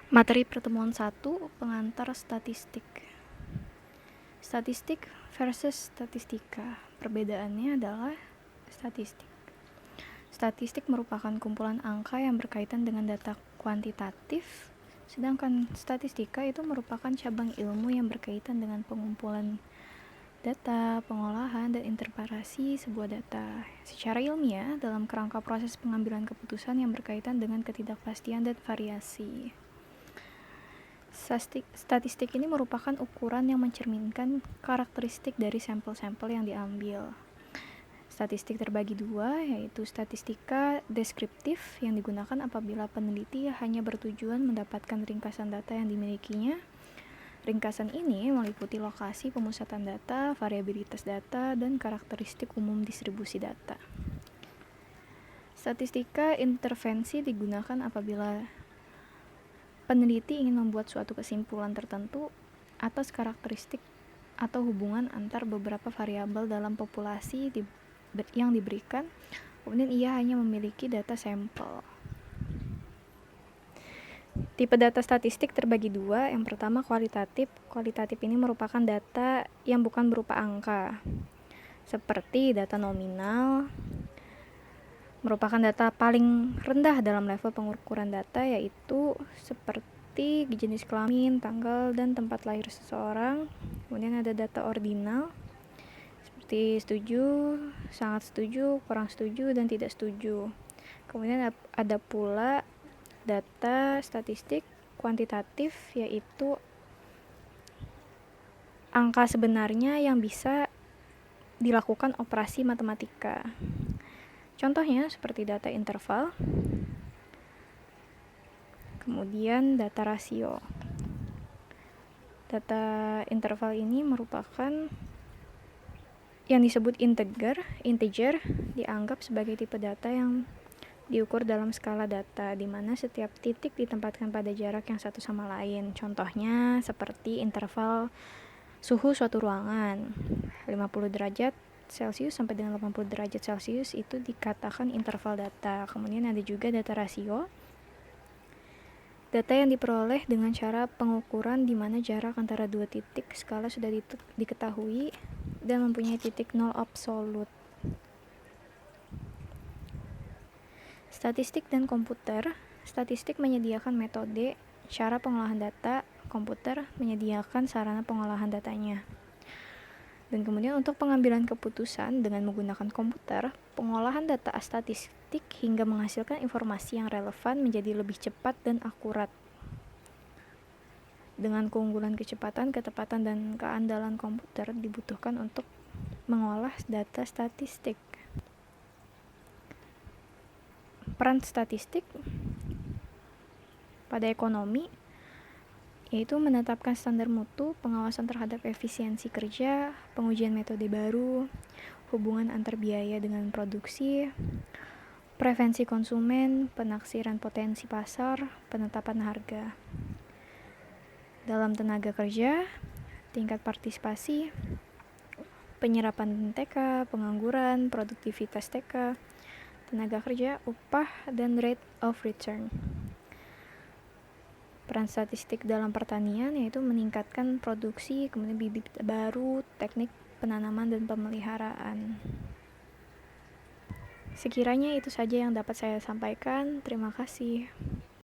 Materi pertemuan 1, pengantar statistik. Statistik versus statistika. Perbedaannya adalah statistik. Statistik merupakan kumpulan angka yang berkaitan dengan data kuantitatif, sedangkan statistika itu merupakan cabang ilmu yang berkaitan dengan pengumpulan data, pengolahan, dan interpretasi sebuah data secara ilmiah dalam kerangka proses pengambilan keputusan yang berkaitan dengan ketidakpastian dan variasi. Statistik ini merupakan ukuran yang mencerminkan karakteristik dari sampel-sampel yang diambil. Statistik terbagi dua, yaitu statistika deskriptif yang digunakan apabila peneliti hanya bertujuan mendapatkan ringkasan data yang dimilikinya. Ringkasan ini meliputi lokasi pemusatan data, variabilitas data, dan karakteristik umum distribusi data. Statistika intervensi digunakan apabila peneliti ingin membuat suatu kesimpulan tertentu atas karakteristik atau hubungan antar beberapa variabel dalam populasi yang diberikan, kemudian ia hanya memiliki data sampel. Tipe data statistik terbagi dua. Yang pertama kualitatif. Kualitatif ini merupakan data yang bukan berupa angka, seperti data nominal, merupakan data paling rendah dalam level pengukuran data, yaitu seperti jenis kelamin, tanggal, dan tempat lahir seseorang. Kemudian ada data ordinal, seperti setuju, sangat setuju, kurang setuju, dan tidak setuju. Kemudian ada pula data statistik kuantitatif, yaitu angka sebenarnya yang bisa dilakukan operasi matematika. Contohnya seperti data interval, kemudian data rasio. Data interval ini merupakan yang disebut integer dianggap sebagai tipe data yang diukur dalam skala data, di mana setiap titik ditempatkan pada jarak yang satu sama lain. Contohnya seperti interval suhu suatu ruangan, 50 derajat Celcius sampai dengan 80 derajat Celcius itu dikatakan interval data. Kemudian ada juga data rasio, data yang diperoleh dengan cara pengukuran di mana jarak antara dua titik skala sudah diketahui dan mempunyai titik nol absolut. Statistik dan komputer. Statistik menyediakan metode, cara pengolahan data, komputer menyediakan sarana pengolahan datanya. Dan kemudian untuk pengambilan keputusan dengan menggunakan komputer, pengolahan data statistik hingga menghasilkan informasi yang relevan menjadi lebih cepat dan akurat. Dengan keunggulan kecepatan, ketepatan, dan keandalan komputer dibutuhkan untuk mengolah data statistik. Peran statistik pada ekonomi yaitu menetapkan standar mutu, pengawasan terhadap efisiensi kerja, pengujian metode baru, hubungan antar biaya dengan produksi, prevensi konsumen, penaksiran potensi pasar, penetapan harga. Dalam tenaga kerja, tingkat partisipasi, penyerapan TK, pengangguran, produktivitas TK, tenaga kerja, upah, dan rate of return. Peran statistik dalam pertanian yaitu meningkatkan produksi, kemudian bibit baru, teknik penanaman dan pemeliharaan. Sekiranya itu saja yang dapat saya sampaikan. Terima kasih.